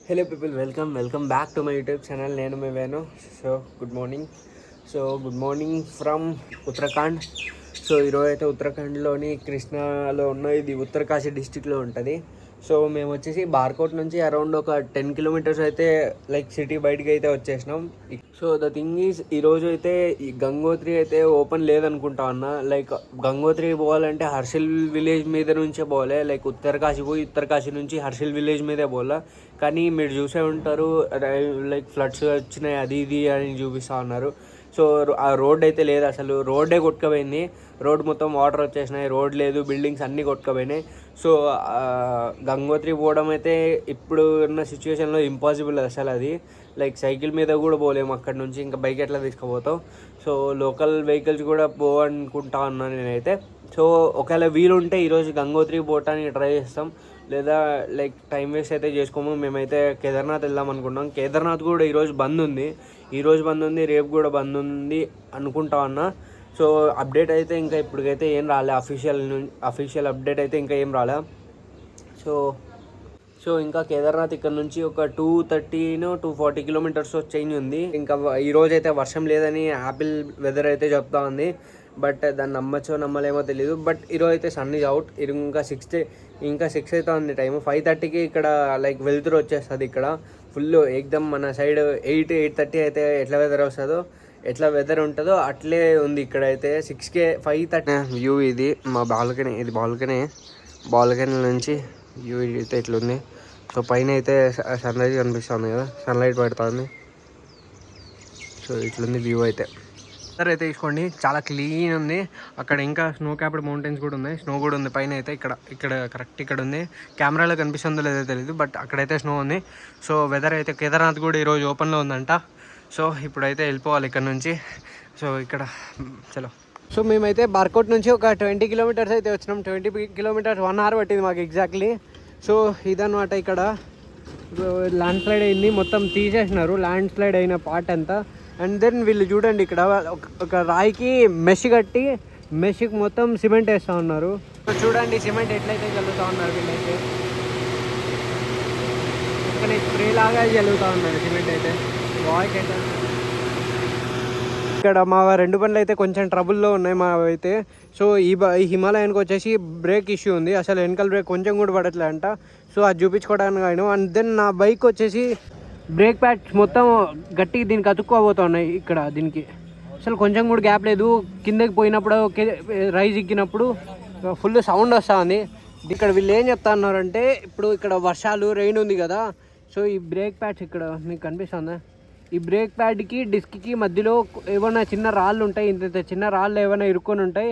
Hello people, welcome back to my YouTube channel. నేను మీ Venu. Good morning from Uttarakhand. ఈరోజు అయితే ఉత్తరాఖండ్లోని కృష్ణాలో ఉన్న ఇది ఉత్తరకాశీ డిస్టిక్లో ఉంటుంది. మేము వచ్చేసి బార్కోట్ నుంచి అరౌండ్ ఒక 10 కిలోమీటర్స్ అయితే సిటీ బయటికి అయితే వచ్చేసినాం. ద థింగ్ ఈజ్, ఈరోజు అయితే ఈ గంగోత్రి అయితే ఓపెన్ లేదనుకుంటా అన్న. గంగోత్రి పోవాలంటే హర్షిల్ విలేజ్ మీద నుంచే పోలే. ఉత్తరకాశీ పోయి ఉత్తరకాశీ నుంచి హర్షిల్ విలేజ్ మీదే పోలే. కానీ మీరు చూసే ఉంటారు, ఫ్లడ్స్ వచ్చినాయి అది ఇది అని చూపిస్తూ ఉన్నారు. ఆ రోడ్ అయితే లేదు, అసలు రోడ్డే కొట్టుకుపోయింది. రోడ్ మొత్తం వాటర్ వచ్చేసినాయి, రోడ్ లేదు, బిల్డింగ్స్ అన్నీ కొట్టుకుపోయినాయి. గంగోత్రి పోవడం అయితే ఇప్పుడు ఉన్న సిచ్యువేషన్లో ఇంపాసిబుల్ అసలు. అది సైకిల్ మీద కూడా పోలేము అక్కడ నుంచి, ఇంకా బైక్ ఎట్లా తీసుకుపోతాం. లోకల్ వెహికల్స్ కూడా పోవనుకుంటా ఉన్నాను నేనైతే. ఒకవేళ వీలుంటే ఈరోజు గంగోత్రి పోవటానికి ట్రై చేస్తాం, లేదా టైం వేస్ట్ అయితే చేసుకోము. మేమైతే కేదార్నాథ్ వెళ్దాం అనుకున్నాం. కేదార్నాథ్ కూడా ఈరోజు బంద్ ఉంది, రేపు కూడా బంద్ ఉంది అనుకుంటా ఉన్నా. అప్డేట్ అయితే ఇంకా ఇప్పటికైతే ఏం రాలే, అఫీషియల్ అప్డేట్ అయితే ఇంకా ఏం రాలే. ఇంకా కేదార్నాథ్ ఇక్కడ నుంచి ఒక 240 కిలోమీటర్స్ చేంజ్ ఉంది. ఇంకా ఈరోజు అయితే వర్షం లేదని యాపిల్ వెదర్ అయితే చెప్తా ఉంది. బట్ దాన్ని నమ్మచ్చో నమ్మలేమో తెలీదు. బట్ ఈరోజు అయితే సన్ ఈజ్ అవుట్. ఇంకా 6 అయితే ఉంది టైం. 5:30కి ఇక్కడ వెలుతురు వచ్చేస్తుంది. ఇక్కడ ఫుల్ ఏకదమ్ మన సైడ్ 8:30 అయితే ఎట్లా వెదర్ ఉంటుందో అట్లే ఉంది ఇక్కడ అయితే. 5:30 వ్యూ. ఇది మా బాల్కనీ, బాల్కనీ నుంచి వ్యూ అయితే ఇట్లుంది. పైన అయితే సన్ రైజ్ కనిపిస్తుంది కదా, సన్లైట్ పడుతుంది. ఇట్లుంది వ్యూ అయితే. అయితే తీసుకోండి, చాలా క్లీన్ ఉంది. అక్కడ ఇంకా స్నో క్యాప్డ్ మౌంటైన్స్ కూడా ఉన్నాయి, స్నో కూడా ఉంది పైన అయితే. ఇక్కడ కరెక్ట్ ఇక్కడ ఉంది, కెమెరాలో కనిపిస్తుందో లేదో తెలియదు, బట్ అక్కడైతే స్నో ఉంది. వెదర్ అయితే కేదార్నాథ్ కూడా ఈరోజు ఓపెన్లో ఉందంట. ఇప్పుడైతే వెళ్ళిపోవాలి ఇక్కడ నుంచి. ఇక్కడ చలో. మేమైతే బార్కోట్ నుంచి ఒక 20 కిలోమీటర్స్ అయితే వచ్చినాం. 20 కిలోమీటర్స్ 1 అవర్ పట్టింది మాకు ఎగ్జాక్ట్లీ. ఇదన్నమాట, ఇక్కడ ల్యాండ్ స్లైడ్ అయింది, మొత్తం తీసేసినారు ల్యాండ్ స్లైడ్ అయిన పార్ట్ అంతా. అండ్ దెన్ వీళ్ళు చూడండి, ఇక్కడ ఒక రాయికి మెష్కి మొత్తం సిమెంట్ వేస్తూ ఉన్నారు. చూడండి సిమెంట్ ఎట్లయితే చల్లుతూ ఉన్నారు వీళ్ళైతే. కానీ స్ప్రే లాగా చల్లుతూ ఉన్నారు సిమెంట్ అయితే. వాయిస్ అయితే ఇక్కడ మా 2 బండ్లు అయితే కొంచెం ట్రబుల్లో ఉన్నాయి మా అయితే. ఈ హిమాలయానికి వచ్చేసి బ్రేక్ ఇష్యూ ఉంది, అసలు వెనకాల బ్రేక్ కొంచెం కూడా పడట్లే అంట. అది చూపించుకోవడానికి ఆయన. అండ్ దెన్ నా బైక్ వచ్చేసి బ్రేక్ ప్యాడ్స్ మొత్తం గట్టిగా దీనికి అతుక్కోబోతున్నాయి. ఇక్కడ దీనికి అసలు కొంచెం కూడా గ్యాప్ లేదు. కిందకి పోయినప్పుడు రైజ్ ఎక్కినప్పుడు ఫుల్ సౌండ్ వస్తూ ఉంది. ఇక్కడ వీళ్ళు ఏం చెప్తా ఉన్నారంటే, ఇప్పుడు ఇక్కడ వర్షాలు రెయిన్ ఉంది కదా, ఈ బ్రేక్ ప్యాడ్స్ ఇక్కడ మీకు కనిపిస్తుందా, ఈ బ్రేక్ ప్యాడ్కి డిస్క్కి మధ్యలో ఏమైనా చిన్న రాళ్ళు ఉంటాయి, ఇంత చిన్న రాళ్ళు ఏమైనా ఇరుక్కొని ఉంటాయి,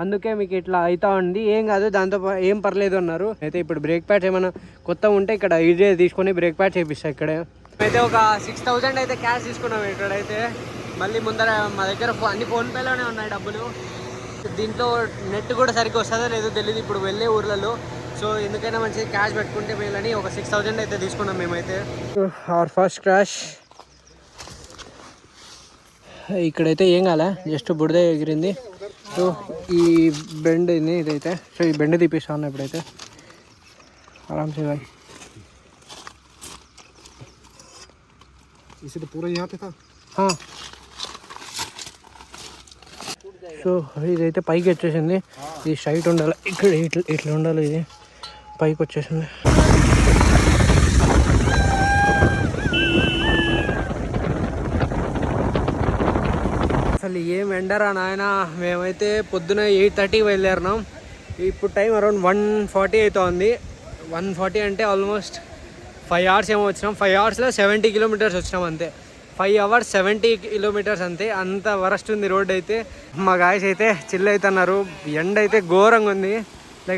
అందుకే మీకు ఇట్లా అవుతా ఉంది. ఏం కాదు, దాంతో ఏం పర్లేదు అన్నారు. అయితే ఇప్పుడు బ్రేక్ ప్యాడ్స్ ఏమైనా కొత్త ఉంటే ఇక్కడ ఈజీ తీసుకొని బ్రేక్ ప్యాడ్స్ వేపిస్తాయి. ఇక్కడే అయితే ఒక 6,000 అయితే క్యాష్ తీసుకున్నాం ఇక్కడైతే. మళ్ళీ ముందర మా దగ్గర అన్ని ఫోన్పేలోనే ఉన్నాయి డబ్బులు. దీంట్లో నెట్ కూడా సరిగ్గా వస్తుందో లేదో తెలియదు ఇప్పుడు వెళ్ళే ఊర్లలో. ఎందుకైనా మంచిగా క్యాష్ పెట్టుకుంటే మేలని ఒక 6,000 అయితే తీసుకున్నాం మేమైతే. Our first crash. ఇక్కడైతే ఏం కాలే, జస్ట్ బురద ఎగిరింది. ఈ బెండ్ ఇది ఇదైతే. ఈ బెండ్ తీపిస్తా ఉన్నా ఇప్పుడైతే ఆరామ్సే భాయ్. ఇదైతే పైకి వచ్చేసింది. ఇది స్ట్రైట్ ఉండాలి, ఇక్కడ ఇట్లా ఉండాలి, ఇది పైకి వచ్చేసింది. అసలు ఏం ఎండరా నాయన. మేమైతే పొద్దున 8:30 బయలుదేరినాం. ఇప్పుడు టైం అరౌండ్ 1:40 అవుతుంది. 1:40 అంటే ఆల్మోస్ట్ 5 అవర్స్ ఏమో వచ్చినాం. 5 అవర్స్లో 70 కిలోమీటర్స్ వచ్చినాం అంతే. 5 అవర్స్ 70 కిలోమీటర్స్ అంతే. అంత వరస్ట్ ఉంది రోడ్ అయితే. మా గాయస్ అయితే చిల్ అవుతున్నారు. ఎండ అయితే ఘోరంగా ఉంది.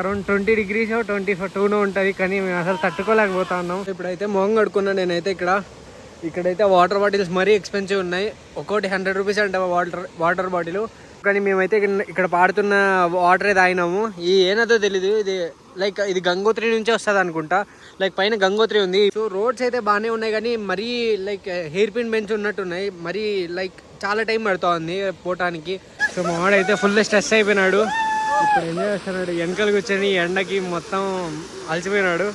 అరౌండ్ 20 degrees 22 ఉంటుంది, కానీ మేము అసలు తట్టుకోలేకపోతా ఉన్నాం. ఇప్పుడైతే మొహం కడుక్కున్నాను నేనైతే. ఇక్కడైతే వాటర్ బాటిల్స్ మరీ ఎక్స్పెన్సివ్ ఉన్నాయి. ఒక్కోటి 100 రూపీస్ అంట వాటర్ బాటిల్. కానీ మేమైతే ఇక్కడ పాడుతున్న వాటరే తాగినాము. ఏనదో తెలీదు, ఇది గంగోత్రి నుంచే వస్తుంది అనుకుంటా. పైన గంగోత్రి ఉంది. రోడ్స్ అయితే బాగానే ఉన్నాయి, కానీ మరీ హెయిర్ పిన్ బెంచ్ ఉన్నట్టున్నాయి. మరీ చాలా టైం పడుతూ ఉంది పోవటానికి. మా వాడైతే ఫుల్ స్ట్రెస్ అయిపోయినాడు. ఇప్పుడు ఎంజాయ్ చేస్తున్నాడు, వెనకలు కూర్చొని ఎండకి మొత్తం అలసిపోయినాడు.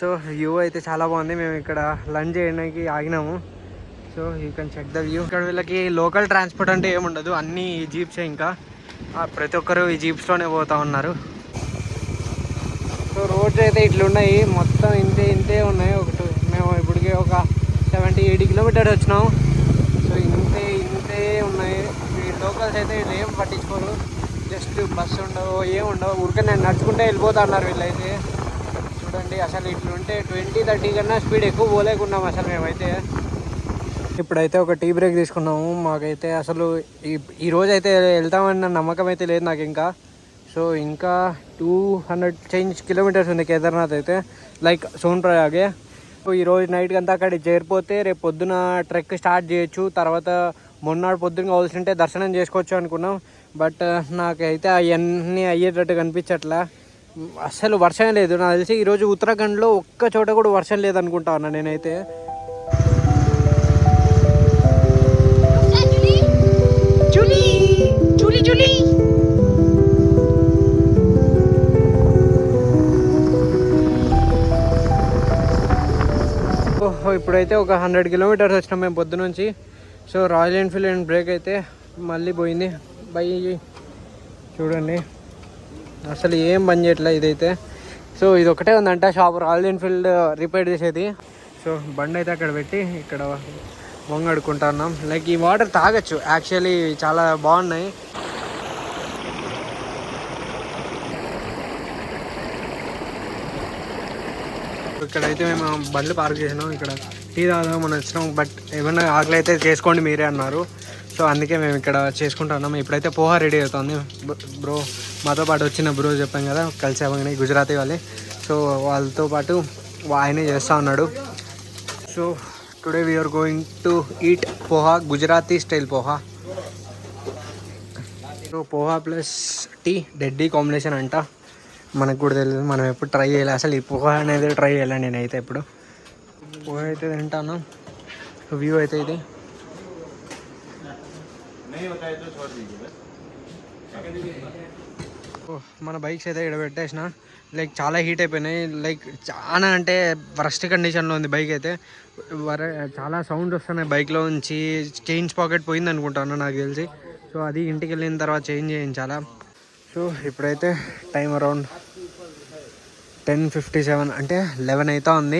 సో వ్యూ అయితే చాలా బాగుంది. మేము ఇక్కడ లంచ్ చేయడానికి ఆగినాము. So you can check the view. ఇక్కడ వీళ్ళకి లోకల్ ట్రాన్స్పోర్ట్ అంటే ఏముండదు, అన్నీ జీప్సే. ఇంకా ప్రతి ఒక్కరు ఈ జీప్స్లోనే పోతూ ఉన్నారు. సో రోడ్స్ అయితే ఇట్లున్నాయి, మొత్తం ఇంతే ఉన్నాయి. మేము ఇప్పటికే ఒక 70-80 కిలోమీటర్స్ వచ్చినాం. సో ఇంతే ఉన్నాయి. ఈ లోకల్స్ అయితే వీళ్ళు ఏం పట్టించుకోరు, జస్ట్ బస్సు ఉండవు, ఏం ఉండవు, ఊరికే నేను నడుచుకుంటే వెళ్ళిపోతా అన్నారు వీళ్ళైతే. చూడండి అసలు ఇట్లుంటే 20-30 కన్నా స్పీడ్ ఎక్కువ పోలేకున్నాం అసలు మేమైతే. ఇప్పుడైతే ఒక టీ బ్రేక్ తీసుకున్నాము. మాకైతే అసలు ఈ రోజు అయితే వెళ్తామన్న నమ్మకం అయితే లేదు నాకు ఇంకా. సో ఇంకా 200 కిలోమీటర్స్ ఉంది కేదార్నాథ్ అయితే, లైక్ సోన్ప్రయాగే. సో ఈరోజు నైట్కి అంతా అక్కడికి చేరిపోతే రేపు పొద్దున ట్రెక్ స్టార్ట్ చేయొచ్చు. తర్వాత మొన్నటి పొద్దున కావాల్సి ఉంటే దర్శనం చేసుకోవచ్చు అనుకున్నాం. బట్ నాకైతే అవన్నీ అయ్యేటట్టు కనిపించట్లా. అసలు వర్షం లేదు. నాకు తెలిసి ఈరోజు ఉత్తరాఖండ్లో ఒక్క చోట కూడా వర్షం లేదనుకుంటా ఉన్నా నేనైతే. ఇప్పుడైతే ఒక 100 కిలోమీటర్స్ వచ్చినాం మేము పొద్దు నుంచి. So royal Enfield and break అయితే మళ్ళీ పోయింది. చూడండి అసలు ఏం పని చేయట్లే ఇదైతే. సో ఇది ఒకటే ఉందంట షాప్, రాయల్ ఎన్ఫీల్డ్ రిపేర్ చేసేది. సో బండి అయితే అక్కడ పెట్టి ఇక్కడ వంగడుకుంటున్నాం. లైక్ ఈ వాటర్ తాగొచ్చు, యాక్చువల్లీ చాలా బాగున్నాయి. ఇక్కడైతే మేము బండ్లు పార్క్ చేసినాం. ఇక్కడ టీ తాగుదాం మనం వచ్చినాం. బట్ ఏమన్నా ఆకలి అయితే చేసుకోండి మీరే అన్నారు. సో అందుకే మేము ఇక్కడ చేసుకుంటున్నాం. ఇప్పుడైతే పోహా రెడీ అవుతుంది. బ్రో మాతో పాటు వచ్చిన బ్రో చెప్పాం కదా, కలిసామని గుజరాతీ వాళ్ళే. సో వాళ్ళతో పాటు ఆయనే చేస్తూ ఉన్నాడు. So today we are going to eat poha, Gujarati style poha. So poha plus tea deadly combination అంట. మనకు కూడా తెలియదు, మనం ఎప్పుడు ట్రై చేయాలి. అసలు ఈ పోహా అనేది ట్రై చేయాలి నేనైతే ఎప్పుడు. పోహా అయితే తింటాను. వ్యూ అయితే ఇది. మన బైక్స్ అయితే ఇక్కడ పెట్టేసిన. లైక్ చాలా హీట్ అయిపోయినాయి. లైక్ చాలా అంటే వరస్ట్ కండిషన్లో ఉంది బైక్ అయితే. చాలా సౌండ్ వస్తున్నాయి బైక్లో నుంచి. చైన్ పాకెట్ పోయింది అనుకుంటాను నాకు తెలిసి. సో అది ఇంటికి వెళ్ళిన తర్వాత చేంజ్ చేయించాలా. సో ఇప్పుడైతే టైం అరౌండ్ 10:57 అంటే 11 అవుతా ఉంది.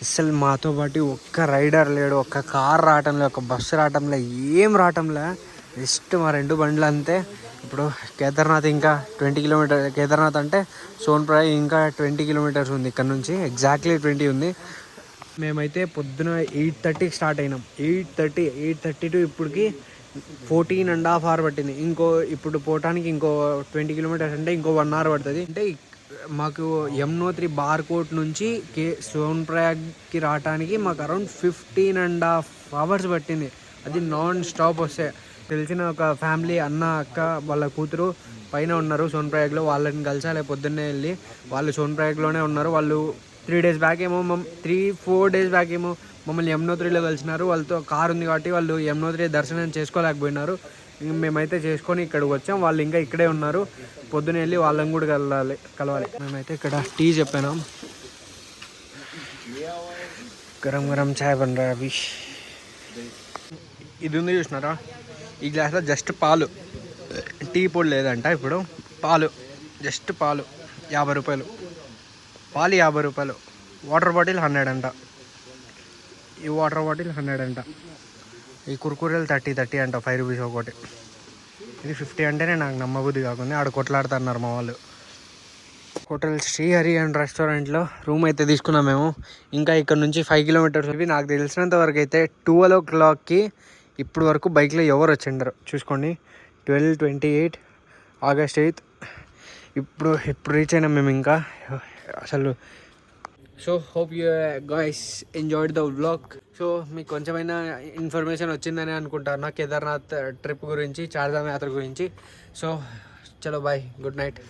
అసలు మాతో పాటు ఒక్క రైడర్ లేడు, ఒక్క కార్ రావటంలే, ఒక బస్సు రావటంలే, ఏం రావటంలే. జస్ట్ మా 2 బండ్లు అంతే. ఇప్పుడు కేదార్నాథ్ ఇంకా 20 కిలోమీటర్. కేదార్నాథ్ అంటే సోన్ప్రయాగ్ ఇంకా 20 కిలోమీటర్స్ ఉంది ఇక్కడ నుంచి. ఎగ్జాక్ట్లీ 20 ఉంది. మేమైతే పొద్దున 8:30కి స్టార్ట్ అయినాం. 8:30 టు ఇప్పటికి 14.5 hours పట్టింది. ఇప్పుడు పోవటానికి ఇంకో 20 కిలోమీటర్స్ అంటే ఇంకో 1 hour పడుతుంది. అంటే మాకు యమునోత్రి బార్కోట్ నుంచి సోన్ప్రయాగ్కి రావడానికి మాకు అరౌండ్ 15.5 hours పట్టింది. అది నాన్ స్టాప్ వస్తే. తెలిసిన ఒక ఫ్యామిలీ అన్న అక్క వాళ్ళ కూతురు పైన ఉన్నారు సోన్ప్రయాగ్లో. వాళ్ళని కలిసాలి పొద్దున్నే వెళ్ళి. వాళ్ళు సోన్ప్రయాగ్లోనే ఉన్నారు. వాళ్ళు 3 days బ్యాక్ ఏమో 3-4 days బ్యాక్ ఏమో మమ్మల్ని యమునోత్రిలో కలిసినారు. వాళ్ళతో కారు ఉంది కాబట్టి వాళ్ళు యమునోత్రి దర్శనం చేసుకోలేకపోయినారు. మేమైతే చేసుకొని ఇక్కడికి వచ్చాం. వాళ్ళు ఇంకా ఇక్కడే ఉన్నారు. పొద్దున వెళ్ళి వాళ్ళని కూడా కలవాలి. మేమైతే ఇక్కడ టీ చెప్పాను. గరం గరం చాయ్ బన్ రా అభి. ఇది ఉంది చూసినారా, ఈ గ్లాస్లో జస్ట్ పాలు, టీ పొడి లేదంట. ఇప్పుడు పాలు, జస్ట్ పాలు 50 రూపాయలు. పాలు 50 రూపాయలు. వాటర్ బాటిల్ 100 అంట. ఈ వాటర్ బాటిల్ 100 అంట. ఈ కుర్కురేలు 30 అంట, 5 రూపీస్ ఒకటి. ఇది 50 అంటేనే నాకు నమ్మబుద్ధి కాకుండా ఆడ కొట్లాడుతున్నారు మా వాళ్ళు. హోటల్ శ్రీహరి అండ్ రెస్టారెంట్లో రూమ్ అయితే తీసుకున్నాం మేము. ఇంకా ఇక్కడ నుంచి 5 కిలోమీటర్స్. ఇవి నాకు తెలిసినంత వరకు అయితే 12 o'clockకి ఇప్పుడు వరకు బైక్లో ఎవరు వచ్చిండరు. చూసుకోండి, 12:28 August 8th. ఇప్పుడు రీచ్ అయినాం మేము ఇంకా అసలు. So hope you guys enjoyed the vlog. So మీకు కొంచెమైనా ఇన్ఫర్మేషన్ వచ్చిందని అనుకుంటాను నా కేదార్నాథ్ ట్రిప్ గురించి, చార్ధామ్ యాత్ర గురించి. సో చలో బాయ్, గుడ్ నైట్.